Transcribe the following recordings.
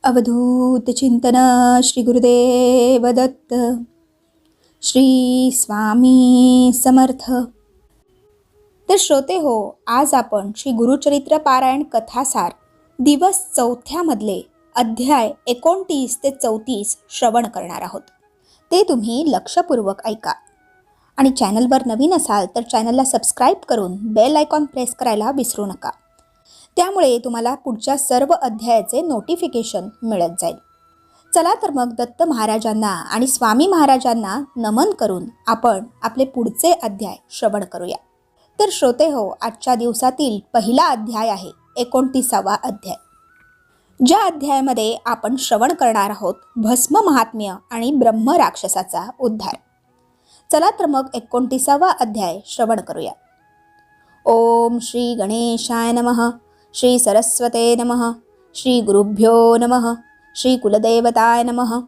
अवधूत चिंतन श्री गुरुदेव दत्त. श्री स्वामी समर्थ. तर श्रोते हो, आज आपण श्री गुरुचरित्र पारायण कथासार दिवस 4 मधले अध्याय 29 ते 34 श्रवण करणार आहोत. ते तुम्ही लक्षपूर्वक ऐका. आणि चॅनलवर नवीन असाल तर चॅनलला सबस्क्राईब करून बेल आयकॉन प्रेस करायला विसरू नका. त्यामुळे तुम्हाला पुढच्या सर्व अध्यायाचे नोटिफिकेशन मिळत जाईल. चला तर मग दत्त महाराजांना आणि स्वामी महाराजांना नमन करून आपण आपले पुढचे अध्याय श्रवण करूया. तर श्रोते हो, आजच्या दिवसातील पहिला अध्याय आहे 29वा अध्याय. ज्या अध्यायामध्ये आपण श्रवण करणार आहोत भस्म महात्म्य आणि ब्रह्म राक्षसाचा उद्धार. चला तर मग 29वा अध्याय श्रवण करूया. ओम श्री गणेशाय नमः. श्री सरस्वते नमः. श्री गुरुभ्यो नमः. श्री कुलदेवताय नमः.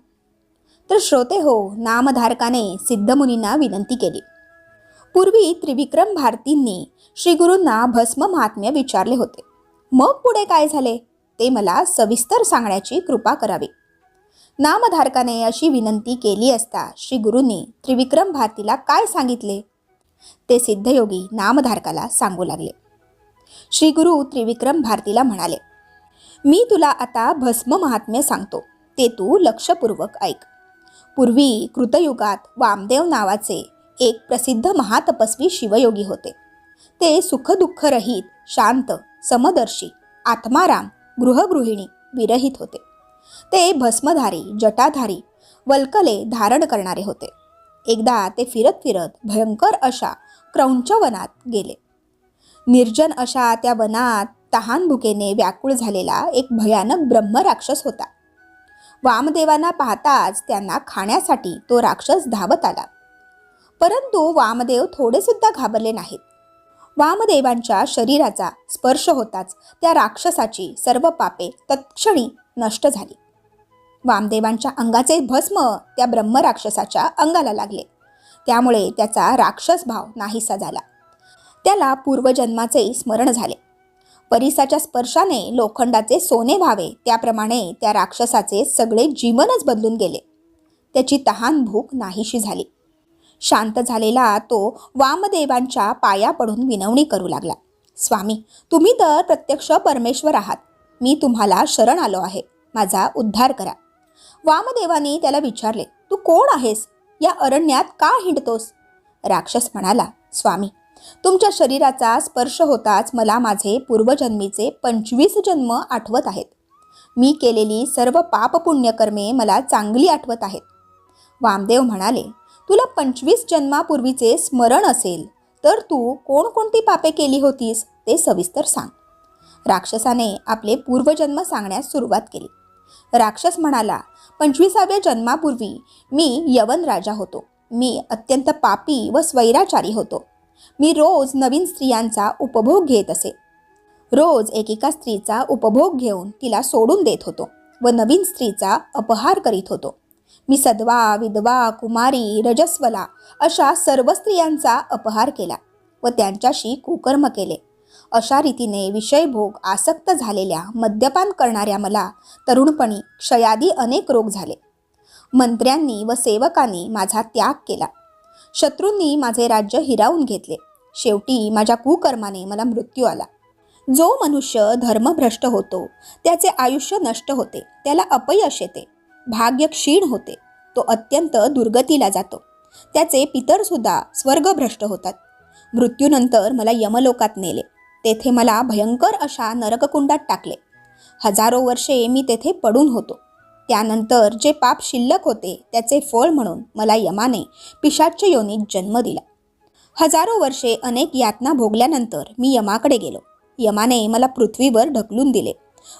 तर श्रोते हो, नामधारकाने सिद्धमुनींना विनंती केली. पूर्वी त्रिविक्रम भारतींनी श्री गुरूंना भस्म महात्म्य विचारले होते. मग पुढे काय झाले ते मला सविस्तर सांगण्याची कृपा करावी. नामधारकाने अशी विनंती केली असता श्री गुरूंनी त्रिविक्रम भारतीला काय सांगितले ते सिद्धयोगी नामधारकाला सांगू लागले. श्री गुरु त्रिविक्रम भारतीला म्हणाले, मी तुला आता भस्म महात्म्य सांगतो, ते तू लक्षपूर्वक ऐक. पूर्वी कृतयुगात वामदेव नावाचे एक प्रसिद्ध महातपस्वी शिवयोगी होते. ते सुखदुःखरहित, शांत, समदर्शी, आत्माराम, गृहगृहिणी, विरहित होते. ते भस्मधारी, जटाधारी, वल्कले धारण करणारे होते. एकदा ते फिरत फिरत भयंकर अशा क्रौंच वनात गेले. निर्जन अशा त्या वनात तहान भुकेने व्याकुळ झालेला एक भयानक ब्रह्मराक्षस होता. वामदेवांना पाहताच त्यांना खाण्यासाठी तो राक्षस धावत आला. परंतु वामदेव थोडे सुद्धा घाबरले नाहीत. वामदेवांच्या शरीराचा स्पर्श होताच त्या राक्षसाची सर्व पापे तत्क्षणी नष्ट झाली. वामदेवांच्या अंगाचे भस्म त्या ब्रह्मराक्षसाच्या अंगाला लागले. त्यामुळे त्याचा राक्षस भाव नाहीसा झाला. त्याला पूर्वजन्माचे स्मरण झाले. परिसाच्या स्पर्शाने लोखंडाचे सोने व्हावे त्याप्रमाणे त्या राक्षसाचे सगळे जीवनच बदलून गेले. त्याची तहान भूक नाहीशी झाली. शांत झालेला तो वामदेवांच्या पाया पडून विनवणी करू लागला. स्वामी, तुम्ही तर प्रत्यक्ष परमेश्वर आहात. मी तुम्हाला शरण आलो आहे. माझा उद्धार करा. वामदेवाने त्याला विचारले, तू कोण आहेस? या अरण्यात का हिंडतोस? राक्षस म्हणाला, स्वामी, तुमच्या शरीराचा स्पर्श होताच मला माझे पूर्वजन्मीचे 25 जन्म आठवत आहेत. मी केलेली सर्व पाप पुण्यकर्मे मला चांगली आठवत आहेत. वामदेव म्हणाले, तुला 25 जन्मापूर्वीचे स्मरण असेल तर तू कोणकोणती पापे केली होतीस ते सविस्तर सांग. राक्षसाने आपले पूर्वजन्म सांगण्यास सुरुवात केली. राक्षस म्हणाला, 25व्या जन्मापूर्वी मी यवन राजा होतो. मी अत्यंत पापी व स्वैराचारी होतो. मी रोज नवीन स्त्रियांचा उपभोग घेत असे. रोज एकेका स्त्रीचा उपभोग घेऊन तिला सोडून देत होतो व नवीन स्त्रीचा अपहार करीत होतो. मी सद्वा, विधवा, कुमारी, रजस्वला अशा सर्व स्त्रियांचा अपहार केला व त्यांच्याशी कुकर्म केले. अशा रीतीने विषयभोग आसक्त झालेल्या, मद्यपान करणाऱ्या मला तरुणपणी क्षयादी अनेक रोग झाले. मंत्र्यांनी व सेवकांनी माझा त्याग केला. शत्रूंनी माझे राज्य हिरावून घेतले. शेवटी माझ्या कुकर्माने मला मृत्यू आला. जो मनुष्य धर्मभ्रष्ट होतो त्याचे आयुष्य नष्ट होते, त्याला अपयश येते, भाग्य क्षीण होते, तो अत्यंत दुर्गतीला जातो. त्याचे पितरसुद्धा स्वर्गभ्रष्ट होतात. मृत्यूनंतर मला यमलोकात नेले. तेथे मला भयंकर अशा नरककुंडात टाकले. हजारो वर्षे मी तेथे पडून होतो. त्यानंतर जे पाप शिल्लक होते त्याचे फळ म्हणून मला यमाने पिशाच्य योनीत जन्म दिला. हजारो वर्षे अनेक यातना भोगल्यानंतर मी यमाकडे गेलो. यमाने मला पृथ्वीवर ढकलून दिले.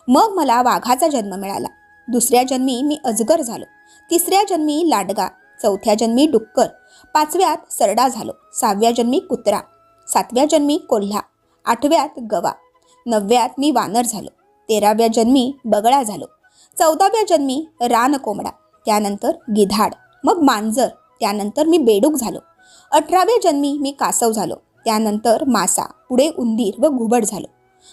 मग मला वाघाचा जन्म मिळाला. दुसऱ्या जन्मी मी अजगर झालो. तिसऱ्या जन्मी लांडगा. चौथ्या जन्मी डुक्कर. 5व्यात सरडा झालो. 6व्या जन्मी कुत्रा. 7व्या जन्मी कोल्हा. 8व्यात गवा. 9व्यात मी वानर झालो. 13व्या जन्मी बगळा झालो. 14व्या जन्मी रान कोंबडा. त्यानंतर गिधाड, मग मांजर. त्यानंतर मी बेडूक झालो. 18व्या जन्मी मी कासव झालो. त्यानंतर मासा, पुढे उंदीर व घुबड झालो.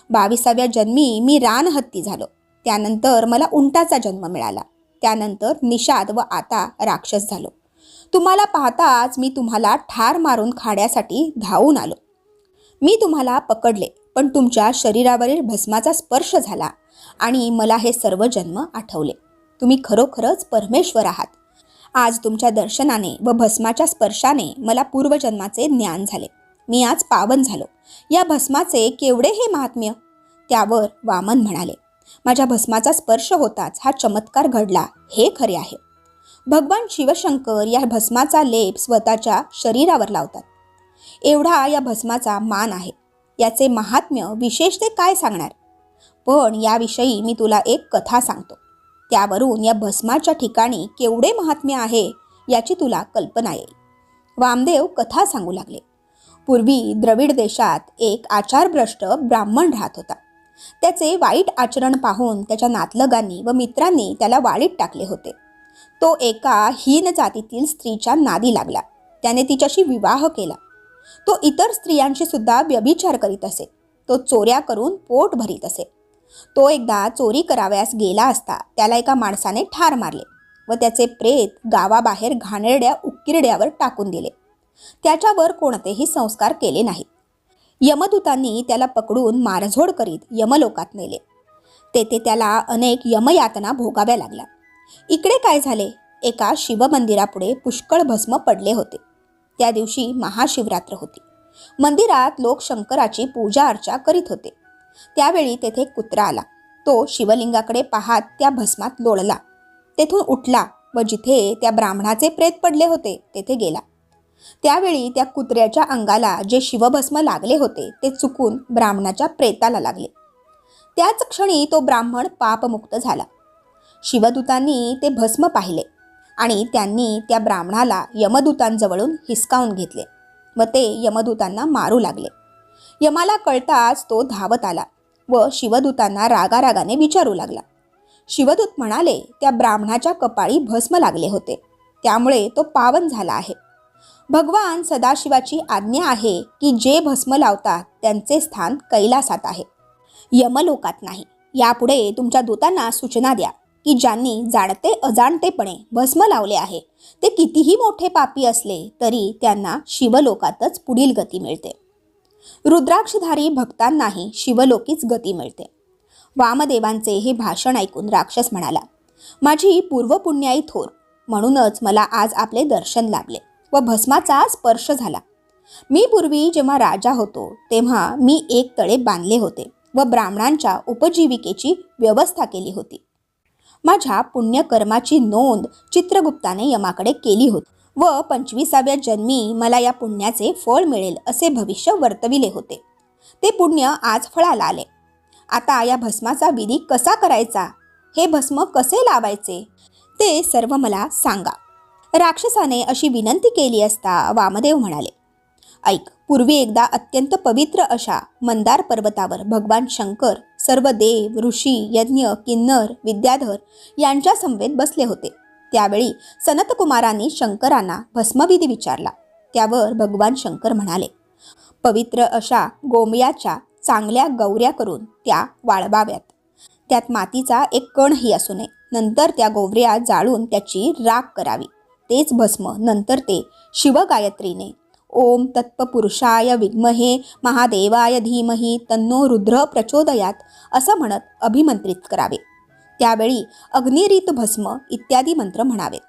22व्या जन्मी मी रानहत्ती झालो. त्यानंतर मला उंटाचा जन्म मिळाला, त्यानंतर निषाद व आता राक्षस झालो. तुम्हाला पाहताच मी तुम्हाला ठार मारून खाण्यासाठी धावून आलो. मी तुम्हाला पकडले, पण तुमच्या शरीरावरील भस्माचा स्पर्श झाला आणि मला हे सर्व जन्म आठवले. तुम्ही खरोखरच परमेश्वर आहात. आज तुमच्या दर्शनाने व भस्माच्या स्पर्शाने मला पूर्वजन्माचे ज्ञान झाले. मी आज पावन झालो. या भस्माचे केवढे हे महात्म्य. त्यावर वामन म्हणाले, माझ्या भस्माचा स्पर्श होताच हा चमत्कार घडला हे खरे आहे. भगवान शिवशंकर या भस्माचा लेप स्वतःच्या शरीरावर लावतात. एवढा या भस्माचा मान आहे. याचे महात्म्य विशेष ते काय सांगणार. पण याविषयी मी तुला एक कथा सांगतो. त्यावरून या भस्माच्या ठिकाणी केवढे महात्म्य आहे याची तुला कल्पना येईल. वामदेव कथा सांगू लागले. पूर्वी द्रविड देशात एक आचारभ्रष्ट ब्राह्मण राहत होता. त्याचे वाईट आचरण पाहून त्याच्या नातलगांनी व मित्रांनी त्याला वाळीत टाकले होते. तो एका हीन जातीतील स्त्रीच्या नादी लागला. त्याने तिच्याशी विवाह केला. तो इतर स्त्रियांशी सुद्धा व्यभिचार करीत असे. तो चोऱ्या करून पोट भरीत असे. तो एकदा चोरी करावयास गेला असता त्याला एका माणसाने ठार मारले व त्याचे प्रेत गावाबाहेर घाणेरड्या उकिरड्यावर टाकून दिले. त्याच्यावर कोणतेही संस्कार केले नाहीत. यमदूतांनी त्याला पकडून मारझोड करीत यमलोकात नेले. तेथे त्याला अनेक यमयातना भोगाव्या लागल्या. इकडे काय झाले, एका शिवमंदिरापुढे पुष्कळ भस्म पडले होते. त्या दिवशी महाशिवरात्र होती. मंदिरात लोक शंकराची पूजा अर्चा करीत होते. त्यावेळी तेथे कुत्रा आला. तो शिवलिंगाकडे पाहत त्या भस्मात लोळला. तेथून उठला व जिथे त्या ब्राह्मणाचे प्रेत पडले होते तेथे गेला. त्यावेळी त्या कुत्र्याच्या अंगाला जे शिवभस्म लागले होते ते चुकून ब्राह्मणाच्या प्रेताला लागले. त्याच क्षणी तो ब्राह्मण पापमुक्त झाला. शिवदूतांनी ते भस्म पाहिले आणि त्यांनी त्या ब्राह्मणाला यमदूतांजवळून हिसकावून घेतले व ते यमदूतांना मारू लागले. यमाला कळताच तो धावत आला व शिवदूतांना रागारागाने विचारू लागला. शिवदूत म्हणाले, त्या ब्राह्मणाच्या कपाळी भस्म लागले होते, त्यामुळे तो पावन झाला आहे. भगवान सदाशिवाची आज्ञा आहे की जे भस्म लावतात त्यांचे स्थान कैलासात आहे, यमलोकात नाही. यापुढे तुमच्या दूतांना सूचना द्या की ज्यांनी जाणते अजाणतेपणे भस्म लावले आहे ते कितीही मोठे पापी असले तरी त्यांना शिवलोकातच पुढील गती मिळते. रुद्राक्षधारी भक्तांनाही शिवलोकीच गती मिळते. वामदेवांचे हे भाषण ऐकून राक्षस म्हणाला, माझी पूर्वपुण्याई थोर, म्हणूनच मला आज आपले दर्शन लाभले व भस्माचा स्पर्श झाला. मी पूर्वी जेव्हा राजा होतो तेव्हा मी एक तळे बांधले होते व ब्राह्मणांच्या उपजीविकेची व्यवस्था केली होती. माझ्या पुण्यकर्माची नोंद चित्रगुप्ताने यमाकडे केली होती व 25व्या जन्मी मला या पुण्याचे फळ मिळेल असे भविष्य वर्तविले होते. ते पुण्य आज फळाला आले. आता या भस्माचा विधी कसा करायचा, हे भस्म कसे लावायचे ते सर्व मला सांगा. राक्षसाने अशी विनंती केली असता वामदेव म्हणाले, ऐक, पूर्वी एकदा अत्यंत पवित्र अशा मंदार पर्वतावर भगवान शंकर सर्व देव, ऋषी, यज्ञ, किन्नर, विद्याधर यांच्या समवेत बसले होते. त्यावेळी सनतकुमारांनी शंकरांना भस्मविधी विचारला. त्यावर भगवान शंकर म्हणाले, पवित्र अशा गोमयाच्या चांगल्या गौऱ्या करून त्या वाळवाव्यात. त्यात मातीचा एक कणही असू नये. नंतर त्या गोवऱ्या जाळून त्याची राख करावी. तेच भस्म नंतर ते शिवगायत्रीने ओम तत्पुरुषाय विद्महे महादेवाय धीमहि तन्नो रुद्र प्रचोदयात असं म्हणत अभिमंत्रित करावे. त्यावेळी अग्निरीत भस्म इत्यादी मंत्र म्हणावेत.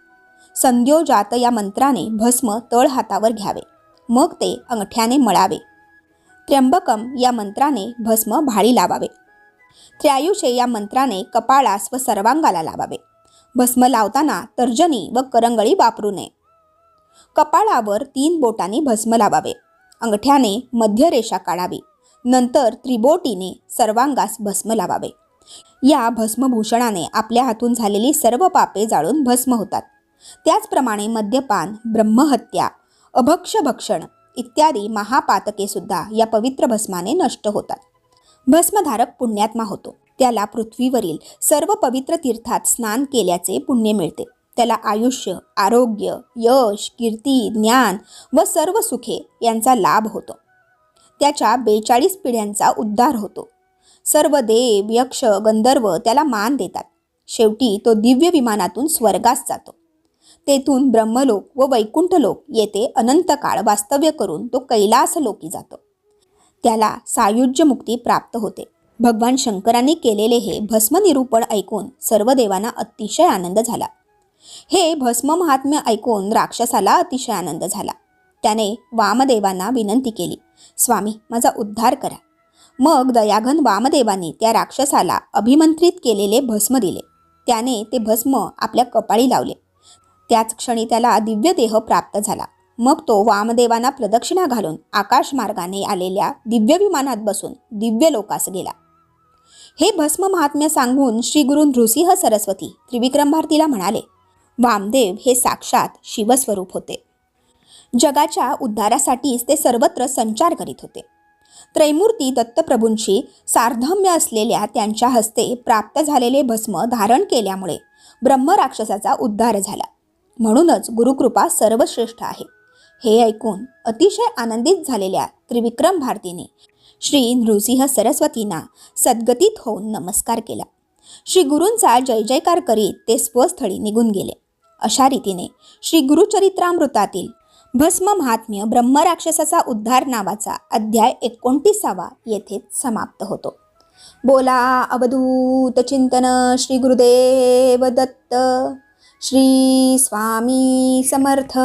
संध्योजात या मंत्राने भस्म तळ हातावर घ्यावे. मग ते अंगठ्याने मळावे. त्र्यंबकम या मंत्राने भस्म भाळी लावावे. त्रयायुषे या मंत्राने कपाळास व सर्वांगाला लावावे. भस्म लावताना तर्जनी व करंगळी वापरू नये. कपाळावर 3 बोटांनी भस्म लावावे. अंगठ्याने मध्यरेषा काढावी. नंतर त्रिबोटीने सर्वांगास भस्म लावावे. या भस्मभूषणाने आपल्या हातून झालेली सर्व पापे जाळून भस्म होतात. त्याचप्रमाणे मद्यपान, ब्रह्महत्या, अभक्षभक्षण इत्यादी महापातके सुद्धा या पवित्र भस्माने नष्ट होतात. भस्मधारक पुण्यात्मा होतो. त्याला पृथ्वीवरील सर्व पवित्र तीर्थात स्नान केल्याचे पुण्य मिळते. त्याला आयुष्य, आरोग्य, यश, कीर्ती, ज्ञान व सर्व सुखे यांचा लाभ होतो. त्याच्या 42 पिढ्यांचा उद्धार होतो. सर्व देव, यक्ष, गंधर्व त्याला मान देतात. शेवटी तो दिव्य विमानातून स्वर्गास जातो. तेथून ब्रह्मलोक व वैकुंठ लोक येथे अनंत काळ वास्तव्य करून तो कैलास लोकी जातो. त्याला सायुज्य मुक्ती प्राप्त होते. भगवान शंकरांनी केलेले हे भस्म निरूपण ऐकून सर्व देवांना अतिशय आनंद झाला. हे भस्म महात्म्य ऐकून राक्षसाला अतिशय आनंद झाला. त्याने वामदेवांना विनंती केली, स्वामी माझा उद्धार करा. मग दयाघन वामदेवांनी त्या राक्षसाला अभिमंत्रित केलेले भस्म दिले. त्याने ते भस्म आपल्या कपाळी लावले. त्याच क्षणी त्याला दिव्य देह प्राप्त झाला. मग तो वामदेवांना प्रदक्षिणा घालून आकाश मार्गाने आलेल्या दिव्य विमानात बसून दिव्य लोकास गेला. हे भस्म महात्म्य सांगून श्री गुरु नृसिंह सरस्वती त्रिविक्रम भारतीला म्हणाले, वामदेव हे साक्षात शिवस्वरूप होते. जगाच्या उद्धारासाठीच ते सर्वत्र संचार करीत होते. त्रैमूर्ती दत्तप्रभूंशी सार्धम्य असलेल्या त्यांच्या हस्ते प्राप्त झालेले भस्म धारण केल्यामुळे ब्रह्म राक्षसाचा उद्धार झाला. म्हणूनच गुरुकृपा सर्वश्रेष्ठ आहे. हे ऐकून अतिशय आनंदित झालेल्या त्रिविक्रम भारतीने श्री नृसिंह सरस्वतींना सद्गतीत होऊन नमस्कार केला. श्री गुरूंचा जय जयकार करीत ते स्वस्थळी निघून गेले. अशा रीतीने श्री गुरुचरित्रामृतातील भस्म महात्म्य ब्रह्मराक्षसाचा उद्धार नावाचा अध्याय 29 येथे समाप्त होतो. बोला अवधूत चिंतन श्री गुरुदेव दत्त. श्री स्वामी समर्थ.